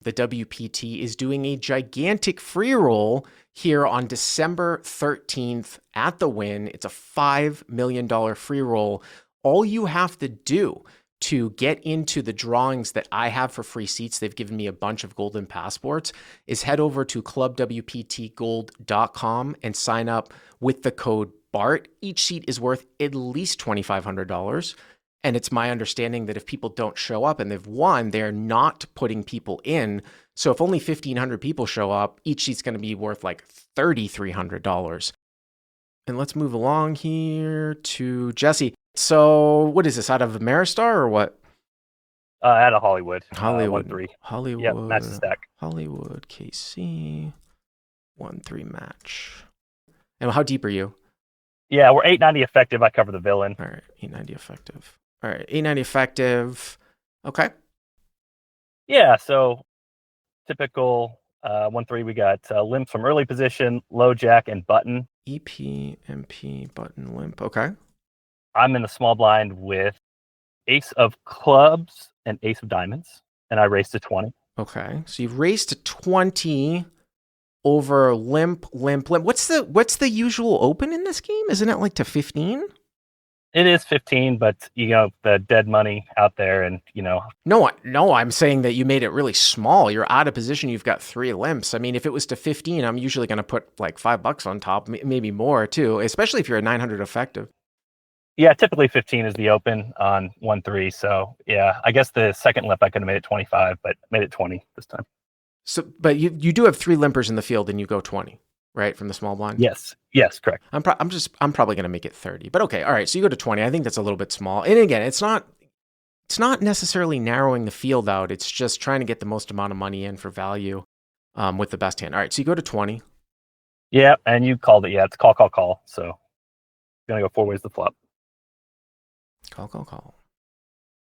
the WPT is doing a gigantic free roll here on December 13th at the Win. It's a $5 million free roll. All you have to do to get into the drawings that I have for free seats, they've given me a bunch of golden passports, is head over to ClubWPTGOLD.com and sign up with the code BART. Each seat is worth at least $2,500. And it's my understanding that if people don't show up and they've won, they're not putting people in. So if only 1,500 people show up, each seat's going to be worth like $3,300. And let's move along here to Jesse. So what is this, out of Ameristar or what? Out of Hollywood. Hollywood. 1-3. Hollywood. Yep, match the stack. Hollywood, KC, 1-3 match. And how deep are you? Yeah, we're 890 effective. I cover the villain. All right, 890 effective. All right, 890 effective. Okay. Yeah, so typical 1-3. We got limps from early position, low jack, and button. EP, MP, button, limp. Okay. I'm in the small blind with ace of clubs and ace of diamonds, and I raced to 20. Okay, so you've raced to 20 over limp. What's the usual open in this game? Isn't it like to 15? It is 15, but the dead money out there, and No, I'm saying that you made it really small. You're out of position. You've got 3 limps. I mean, if it was to 15, I'm usually going to put like $5 on top, maybe more too, especially if you're a 900 effective. Yeah, typically 15 is the open on 1-3. So yeah, I guess the second limp I could have made it 25, but made it 20 this time. So, but you do have 3 limpers in the field, and you go 20, right, from the small blind. Yes, correct. I'm probably going to make it 30, but okay, all right. So you go to 20. I think that's a little bit small. And again, it's not necessarily narrowing the field out. It's just trying to get the most amount of money in for value, with the best hand. All right, so you go to 20. Yeah, and you called it. Yeah, it's call. So gonna go 4 ways to flop. Call.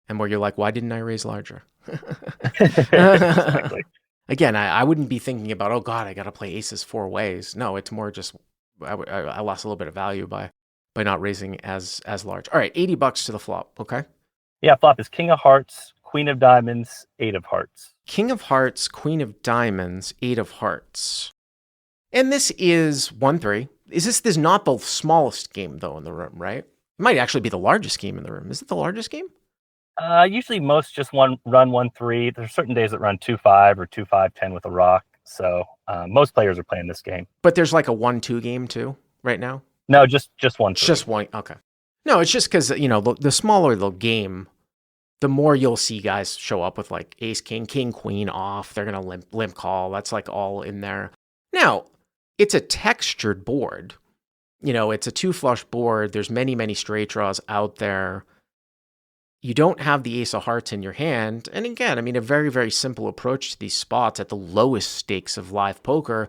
And where you're like, why didn't I raise larger? Exactly. Again, I wouldn't be thinking about, oh God, I got to play aces 4 ways. No, it's more just I lost a little bit of value by not raising as large. All right, $80 to the flop. Okay. Yeah, flop is king of hearts, queen of diamonds, 8 of hearts. King of hearts, queen of diamonds, 8 of hearts. And this is 1-3. This is not the smallest game though in the room, right? It might actually be the largest game in the room. Is it the largest game? Usually most just run 1-3. There's certain days that run 2-5 or 2-5-10 with a rock. So most players are playing this game. But there's like a 1-2 game too right now? No, just 1-3. Just one. Okay. No, it's just because, the smaller the game, the more you'll see guys show up with like ace, king, queen off. They're going to limp call. That's like all in there. Now, it's a textured board. It's a 2 flush board. There's many, many straight draws out there. You don't have the ace of hearts in your hand. And again, I mean, a very, very simple approach to these spots at the lowest stakes of live poker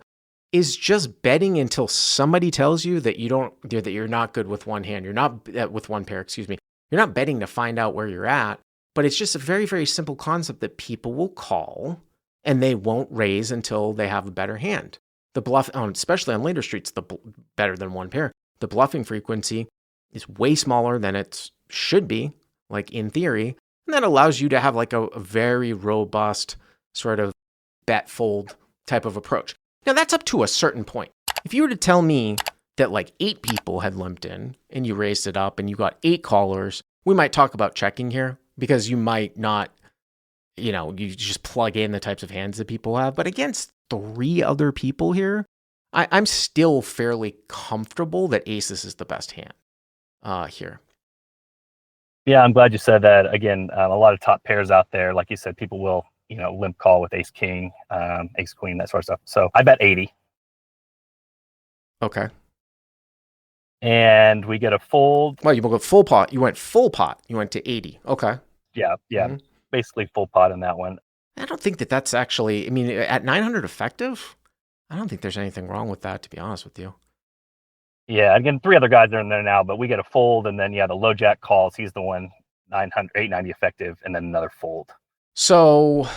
is just betting until somebody tells you that you're not good with one hand. You're not with one pair, excuse me. You're not betting to find out where you're at, but it's just a very, very simple concept that people will call and they won't raise until they have a better hand. The bluff, especially on later streets, better than one pair. The bluffing frequency is way smaller than it should be, like in theory, and that allows you to have like a very robust sort of bet fold type of approach. Now that's up to a certain point. If you were to tell me that like 8 people had limped in and you raised it up and you got 8 callers, we might talk about checking here because you might not, you just plug in the types of hands that people have. But against 3 other people here, I'm still fairly comfortable that aces is the best hand here. Yeah, I'm glad you said that. Again, a lot of top pairs out there, like you said, people will, limp call with ace king, ace queen, that sort of stuff. So I bet 80. Okay. And we get a fold. Well, you went full pot. You went full pot. You went to 80. Okay. Yeah. Mm-hmm. Basically full pot in that one. I don't think that's actually, I mean, at 900 effective, I don't think there's anything wrong with that, to be honest with you. Yeah, again, 3 other guys are in there now, but we get a fold, and then, the low jack calls. He's the one, 890 effective, and then another fold. So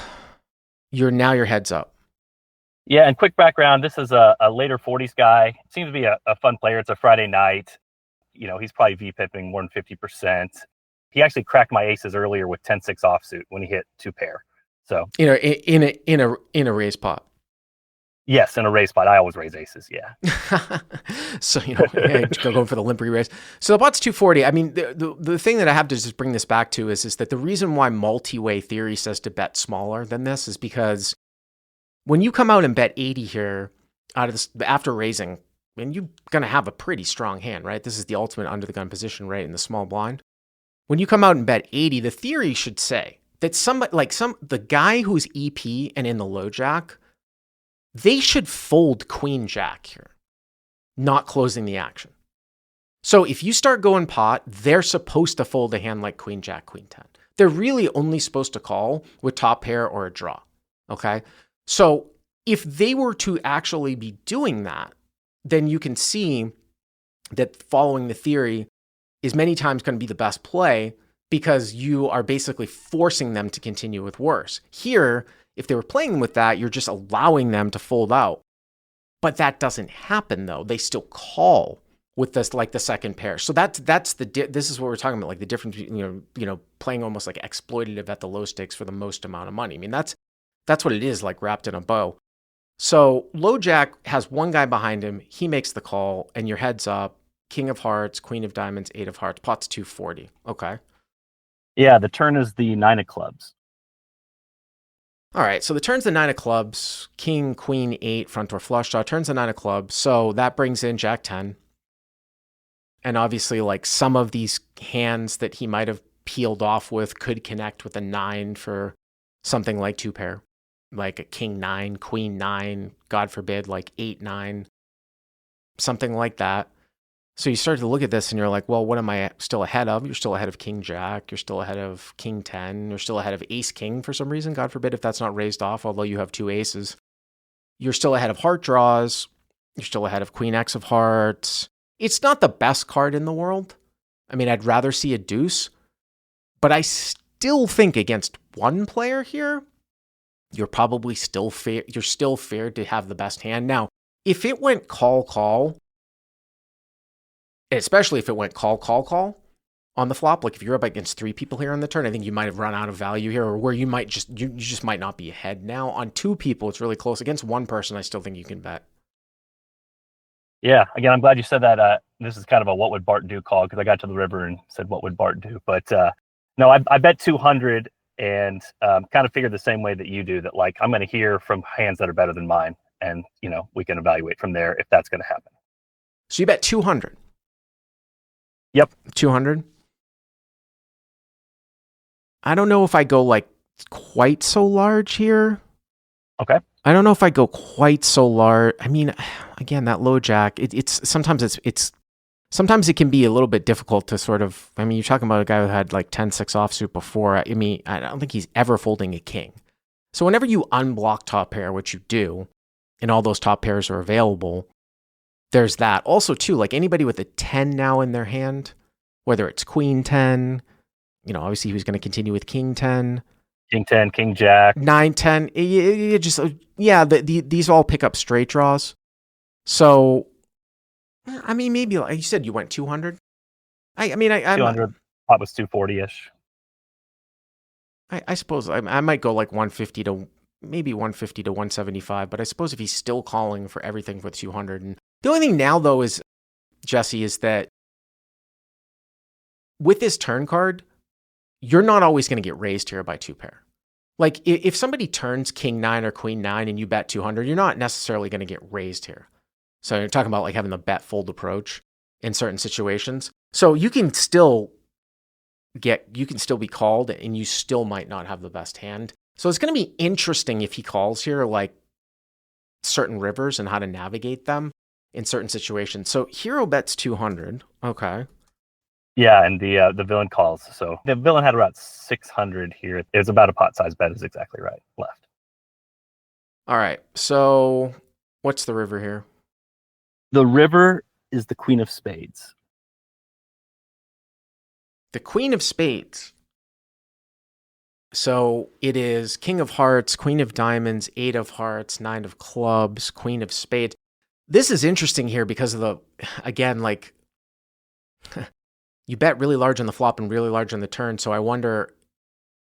your heads up. Yeah, and quick background, this is a later 40s guy. Seems to be a fun player. It's a Friday night. He's probably V-pipping more than 50%. He actually cracked my aces earlier with 10-6 offsuit when he hit 2 pair. So in a raise pot. yes, in a raise pot, I always raise aces. Yeah. So, going for the limp raise. So the pot's 240. I mean, the thing that I have to just bring this back to is that the reason why multi-way theory says to bet smaller than this is because when you come out and bet 80 here out of this after raising, and you're going to have a pretty strong hand, right? This is the ultimate under the gun position, right? In the small blind. When you come out and bet 80, the theory should say that the guy who's EP and in the low jack, they should fold queen jack here, not closing the action. So if you start going pot, they're supposed to fold a hand like queen jack, queen 10. They're really only supposed to call with top pair or a draw. Okay. So if they were to actually be doing that, then you can see that following the theory is many times going to be the best play because you are basically forcing them to continue with worse. Here, if they were playing with that, you're just allowing them to fold out. But that doesn't happen though. They still call with this, like the second pair. So this is what we're talking about, like the difference, playing almost like exploitative at the low stakes for the most amount of money. I mean, that's what it is, like wrapped in a bow. So low jack has one guy behind him. He makes the call and your head's up. King of hearts, queen of diamonds, 8 of hearts, pot's 240. Okay. Yeah, the turn is the 9 of clubs. All right, so the turn's the 9 of clubs, king, queen, 8, front door flush draw, turns the 9 of clubs. So that brings in jack 10. And obviously, like some of these hands that he might have peeled off with could connect with a 9 for something like 2 pair, like a king 9, queen 9, God forbid, like 8, 9, something like that. So you start to look at this and you're like, well, what am I still ahead of? You're still ahead of king jack. You're still ahead of king 10. You're still ahead of ace king for some reason. God forbid if that's not raised off, although you have 2 aces. You're still ahead of heart draws. You're still ahead of queen X of hearts. It's not the best card in the world. I mean, I'd rather see a deuce, but I still think against one player here, you're probably still fair. You're still fair to have the best hand. Now, if it went call, especially if it went call on the flop, like if you're up against 3 people here on the turn, I think you might have run out of value here, or where you just might not be ahead. Now on 2 people, it's really close. Against 1 person, I still think you can bet. Yeah, again, I'm glad you said that. This is kind of a what would Bart do call, because I got to the river and said what would Bart do. But no, I bet 200 and kind of figured the same way that you do, that like I'm going to hear from hands that are better than mine, and we can evaluate from there if that's going to happen. So you bet 200. Yep. 200. I don't know if I go like quite so large here. Okay. I don't know if I go quite so large. I mean, again, that low jack, sometimes it can be a little bit difficult to sort of, I mean, you're talking about a guy who had like 10-6 offsuit before. I mean, I don't think he's ever folding a king. So whenever you unblock top pair, which you do, and all those top pairs are available, there's that. Also, too, like anybody with a 10 now in their hand, whether it's queen 10, obviously he was going to continue with king 10. King 10, king jack. 9, 10. These all pick up straight draws. So, I mean, maybe, like you said, you went 200. I'm 200, pot was 240-ish. I suppose I might go like 150 to maybe 150 to 175, but I suppose if he's still calling for everything for 200. And the only thing now, though, is, Jesse, is that with this turn card, you're not always going to get raised here by 2 pair. Like if somebody turns king 9 or queen 9 and you bet 200, you're not necessarily going to get raised here. So you're talking about like having the bet fold approach in certain situations. So you can still be called and you still might not have the best hand. So it's going to be interesting if he calls here, like certain rivers and how to navigate them in certain situations. So hero bets 200. Okay. Yeah, and the villain calls. So the villain had about 600 here. It was about a pot size bet, is exactly right. Left. All right. So what's the river here? The river is the queen of spades. The queen of spades. So it is king of hearts, queen of diamonds, 8 of hearts, 9 of clubs, queen of spades. This is interesting here because of again, like you bet really large on the flop and really large on the turn. So I wonder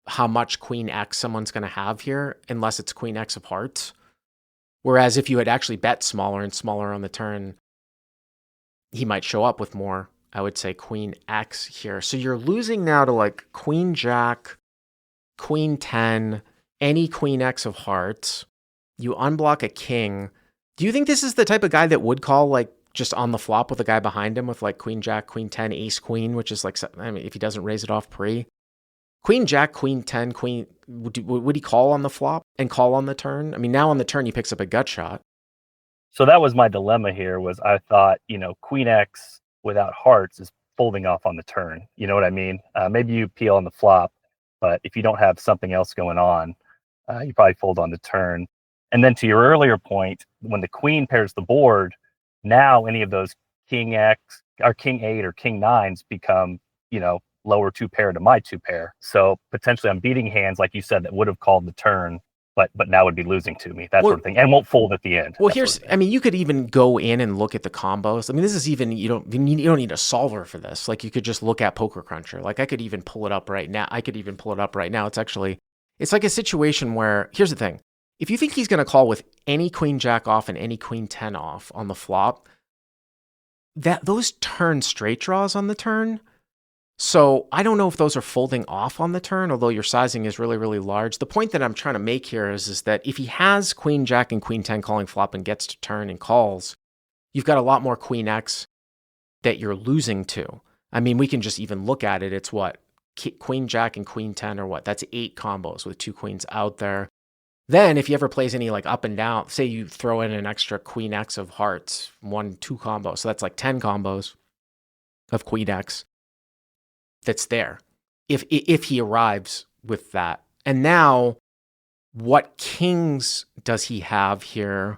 how much queen X someone's going to have here, unless it's queen X of hearts. Whereas if you had actually bet smaller and smaller on the turn, he might show up with more, I would say queen X here. So you're losing now to like queen Jack, queen 10, any queen X of hearts. You unblock a king. Do you think this is the type of guy that would call like just on the flop with a guy behind him with like queen Jack, queen 10, ace queen, which is like, I mean, if he doesn't raise it off pre, queen Jack, queen 10, queen, would he call on the flop and call on the turn? I mean, now on the turn, he picks up a gut shot. So that was my dilemma here was I thought, queen X without hearts is folding off on the turn. You know what I mean? Maybe you peel on the flop, but if you don't have something else going on, you probably fold on the turn. And then to your earlier point, when the queen pairs the board, now any of those king X or king 8 or king 9s become, lower 2 pair to my 2 pair. So potentially I'm beating hands, like you said, that would have called the turn, but now would be losing to me, that sort of thing, and won't fold at the end. Well, I mean, you could even go in and look at the combos. I mean, this is even, you don't need a solver for this. Like, you could just look at Poker Cruncher. Like, I could even pull it up right now. It's like a situation where, here's the thing. If you think he's going to call with any queen Jack off and any queen 10 off on the flop, those turn straight draws on the turn. So I don't know if those are folding off on the turn, although your sizing is really, really large. The point that I'm trying to make here is that if he has queen Jack and queen 10 calling flop and gets to turn and calls, you've got a lot more queen X that you're losing to. I mean, we can just even look at it. It's what? Queen Jack and queen 10 or what? That's 8 combos with 2 queens out there. Then if he ever plays any like up and down, say you throw in an extra queen X of hearts, 1-2 combos. So that's like 10 combos of queen X that's there if he arrives with that. And now what kings does he have here?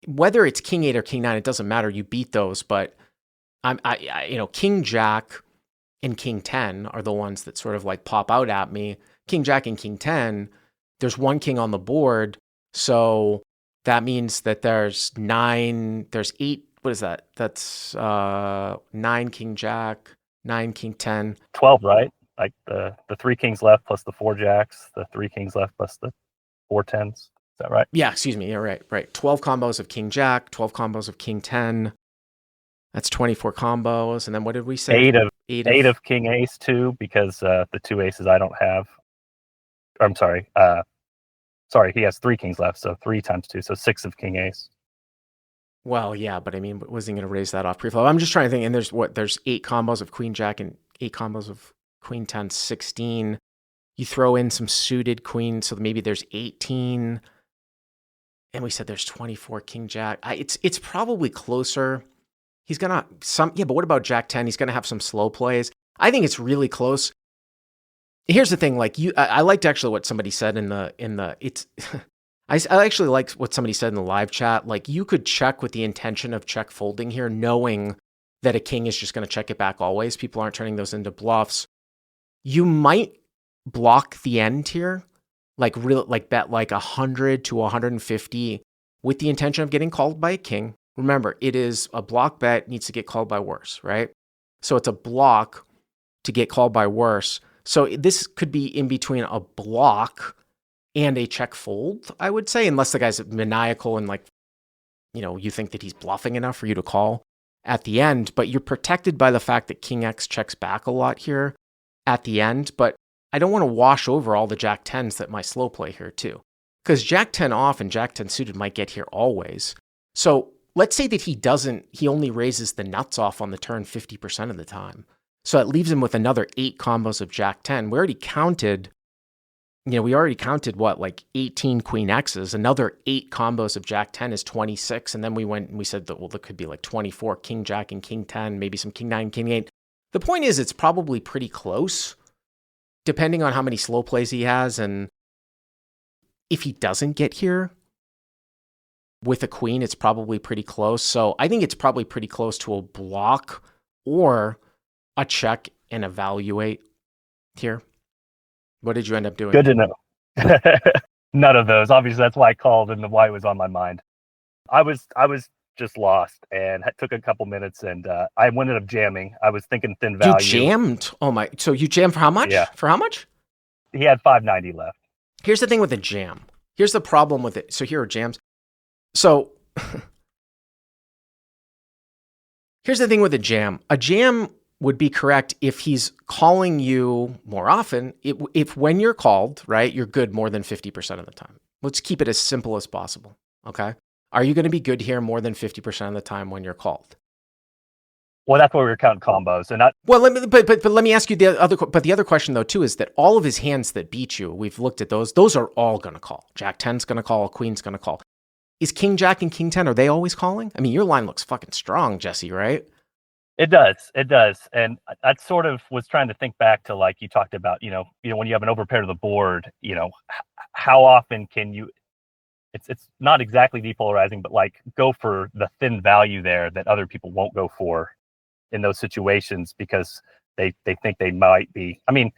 Whether it's king 8 or king 9, it doesn't matter. You beat those, but king Jack and king 10 are the ones that sort of like pop out at me. King Jack and king 10, there's 1 king on the board. So that means that there's 8. What is that? That's 9 king Jack, 9 king 10. 12, right? Like the 3 kings left plus the 4 jacks, the 3 kings left plus the 4 10s. Is that right? Yeah, excuse me. Yeah, right. 12 combos of king Jack, 12 combos of king 10. That's 24 combos. And then what did we say? 8 of king ace too, because the 2 aces I don't have. I'm sorry. He has 3 kings left, so 3 times 2, so 6 of king ace. Well, yeah, but I mean, wasn't going to raise that off preflop. I'm just trying to think, and there's 8 combos of queen Jack and 8 combos of queen 10, 16. You throw in some suited queens, so maybe there's 18. And we said there's 24 king Jack. It's probably closer. He's gonna but what about Jack 10? He's gonna have some slow plays. I think it's really close. Here's the thing, like I liked actually what somebody said in the I actually liked what somebody said in the live chat. Like, you could check with the intention of check folding here, knowing that a king is just going to check it back always. People aren't turning those into bluffs. You might block the end here, like bet like 100 to 150 with the intention of getting called by a king. Remember, it is a block bet, needs to get called by worse, right? So it's a block to get called by worse. So this could be in between a block and a check fold, I would say, unless the guy's maniacal and you think that he's bluffing enough for you to call at the end. But you're protected by the fact that king X checks back a lot here at the end. But I don't want to wash over all the Jack 10s that might slow play here too, because Jack 10 off and Jack 10 suited might get here always. So let's say that he only raises the nuts off on the turn 50% of the time. So it leaves him with another 8 combos of Jack 10. We already counted what, like 18 queen X's. Another 8 combos of Jack 10 is 26. And then we said that, well, there could be like 24 king Jack and king 10, maybe some king 9, king 8. The point is, it's probably pretty close, depending on how many slow plays he has. And if he doesn't get here with a queen, it's probably pretty close. So I think it's probably pretty close to a block or a check and evaluate here. What did you end up doing? Good to know. None of those. Obviously, that's why I called and why it was on my mind. I was just lost and took a couple minutes, and I ended up jamming. I was thinking thin value. You jammed? Oh my! So you jammed for how much? Yeah. For how much? He had 590 left. Here's the thing with the jam. Here's the problem with it. So here are jams. So here's the thing with a jam. A jam would be correct if he's calling you more often. If when you're called, right, you're good more than 50% of the time. Let's keep it as simple as possible. Okay. Are you going to be good here more than 50% of the time when you're called? Well, that's where we were counting combos, and well, but let me ask you the other. But the other question though too is that all of his hands that beat you, we've looked at those. Those are all going to call. Jack 10's going to call. Queen's going to call. Is King Jack and King 10, are they always calling? I mean, your line looks fucking strong, Jesse, right? It does. And I sort of was trying to think back to, like, you talked about, when you have an overpair to the board, how often can you, it's not exactly depolarizing, but like go for the thin value there that other people won't go for in those situations because they think they might be. I mean,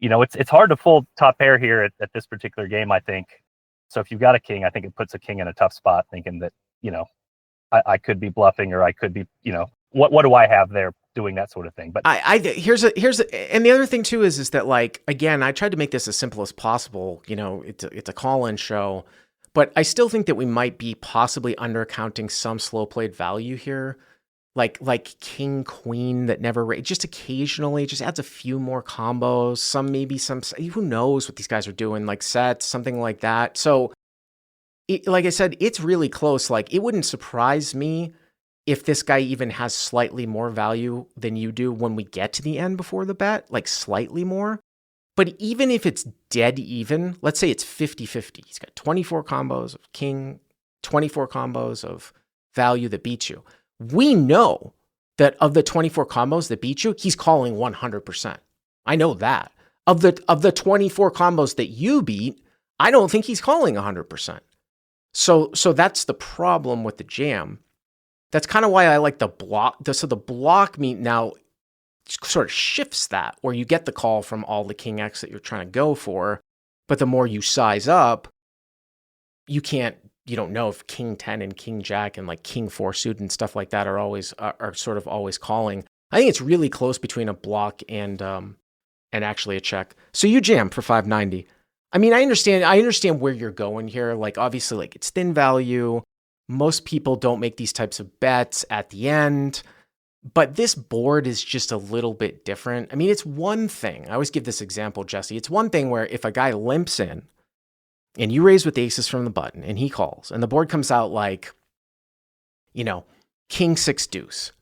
it's hard to fold top pair here at this particular game, I think. So if you've got a king, I think it puts a king in a tough spot, thinking that, I could be bluffing, or I could be, what do I have there doing that sort of thing? But here's and the other thing too is that, like, again, I tried to make this as simple as possible. It's a call-in show, but I still think that we might be possibly undercounting some slow played value here. Like King Queen that never just occasionally just adds a few more combos, some who knows what these guys are doing, like sets, something like that. So like I said, it's really close. Like, it wouldn't surprise me if this guy even has slightly more value than you do when we get to the end before the bet, like slightly more. But even if it's dead even, let's say it's 50-50. He's got 24 combos of king, 24 combos of value that beats you. We know that of the 24 combos that beat you, he's calling 100%. I know that. Of the 24 combos that you beat, I don't think he's calling 100%. So that's the problem with the jam. That's kind of why I like the block. So the block mean now sort of shifts that, where you get the call from all the king X that you're trying to go for, but the more you size up, you don't know if King 10 and King Jack and like King 4 suited and stuff like that are sort of always calling. I think it's really close between a block and actually a check. So you jam for 590. I mean, I understand where you're going here. Like, obviously, like, it's thin value. Most people don't make these types of bets at the end, but this board is just a little bit different. I mean, it's one thing. I always give this example, Jesse. It's one thing where if a guy limps in and you raise with aces from the button and he calls and the board comes out like, King 6 deuce,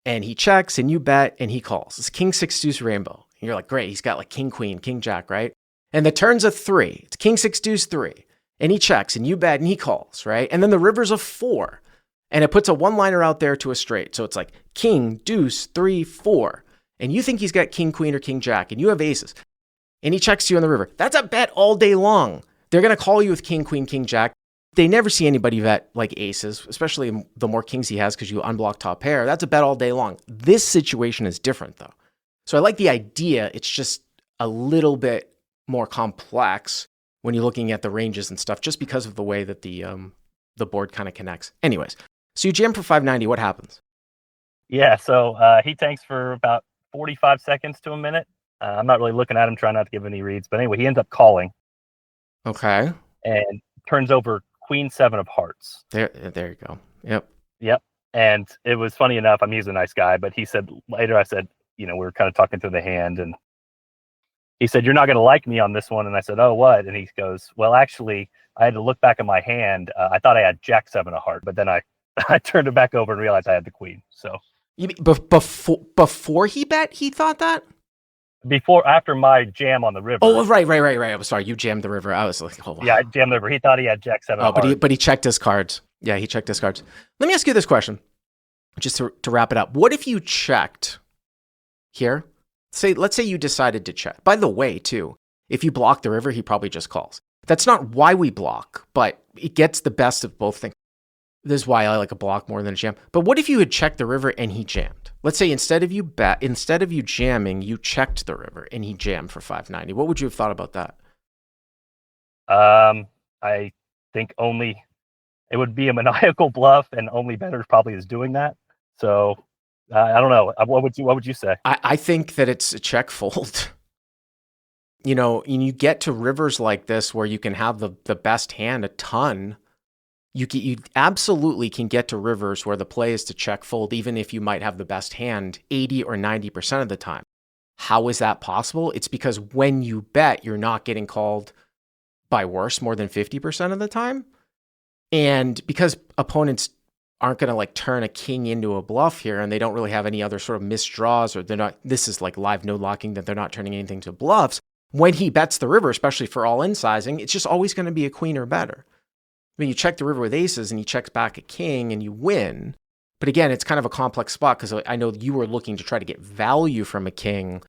and he checks and you bet and he calls. It's King 6 deuce rainbow. And you're like, great. He's got like King Queen, King Jack, right? And the turn's a 3. It's King 6 deuce 3. And he checks and you bet and he calls, right? And then the river's a 4. And it puts a one-liner out there to a straight. So it's like King, deuce, 3, 4. And you think he's got King Queen or King Jack and you have aces. And he checks you on the river. That's a bet all day long. They're going to call you with King, Queen, King, Jack. They never see anybody bet like aces, especially the more kings he has because you unblock top pair. That's a bet all day long. This situation is different, though. So I like the idea. It's just a little bit more complex when you're looking at the ranges and stuff, just because of the way that the board kind of connects. Anyways, so you jam for 590. What happens? Yeah, so he tanks for about 45 seconds to a minute. I'm not really looking at him, trying not to give any reads. But anyway, he ends up calling. Okay. And turns over Queen 7 of hearts. There you go. Yep. And it was funny enough. I mean, he's a nice guy, but he said later, I said, we were kind of talking through the hand, and he said, "You're not going to like me on this one." And I said, "Oh, what?" And he goes, "Well, actually, I had to look back at my hand. I thought I had Jack 7 of heart, but then I turned it back over and realized I had the Queen." So you mean before he bet, he thought that? After my jam on the river. Oh, right. I'm sorry, you jammed the river. I was like, oh, wow. Yeah, I jammed the river. He thought he had Jack 7. Oh, but he checked his cards. Yeah, he checked his cards. Let me ask you this question, just to wrap it up. What if you checked here? Let's say you decided to check. By the way, too, if you block the river, he probably just calls. That's not why we block, but it gets the best of both things. This is why I like a block more than a jam. But what if you had checked the river and he jammed? Let's say instead of you jamming, you checked the river and he jammed for 590. What would you have thought about that? I think only it would be a maniacal bluff, and only better probably is doing that. So I don't know. What would you say? I think that it's a check fold. you know, and you get to rivers like this where you can have the best hand a ton. You absolutely can get to rivers where the play is to check fold, even if you might have the best hand 80 or 90% of the time. How is that possible? It's because when you bet, you're not getting called by worse more than 50% of the time. And because opponents aren't going to like turn a king into a bluff here, and they don't really have any other sort of missed draws, or they're not, this is like live no locking, that they're not turning anything to bluffs. When he bets the river, especially for all in sizing, it's just always going to be a queen or better. I mean, you check the river with aces and he checks back a king and you win. But again, it's kind of a complex spot because I know you were looking to try to get value from a king.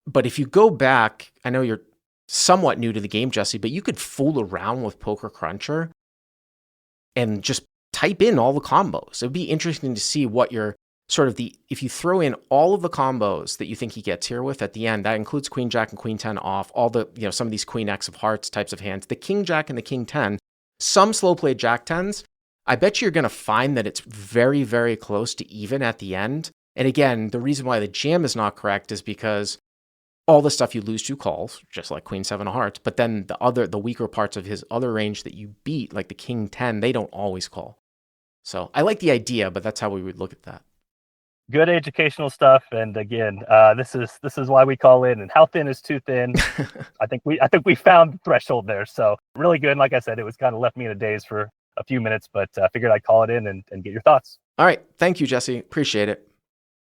But if you go back, I know you're somewhat new to the game, Jesse, but you could fool around with Poker Cruncher and just type in all the combos. It would be interesting to see what your sort of if you throw in all of the combos that you think he gets here with at the end, that includes Queen Jack and Queen 10 off, all the, you know, some of these Queen X of hearts types of hands, the King Jack and the King 10, some slow play Jack 10s. I bet you're going to find that it's very, very close to even at the end. And again, the reason why the jam is not correct is because all the stuff you lose to calls, just like Queen 7 of hearts, but then the weaker parts of his other range that you beat, like the King 10, they don't always call. So I like the idea, but that's how we would look at that. Good educational stuff. And again, this is why we call in. And how thin is too thin? I think we found the threshold there. So really good. And like I said, it was kind of left me in a daze for a few minutes, but I figured I'd call it in and get your thoughts. All right. Thank you, Jesse. Appreciate it.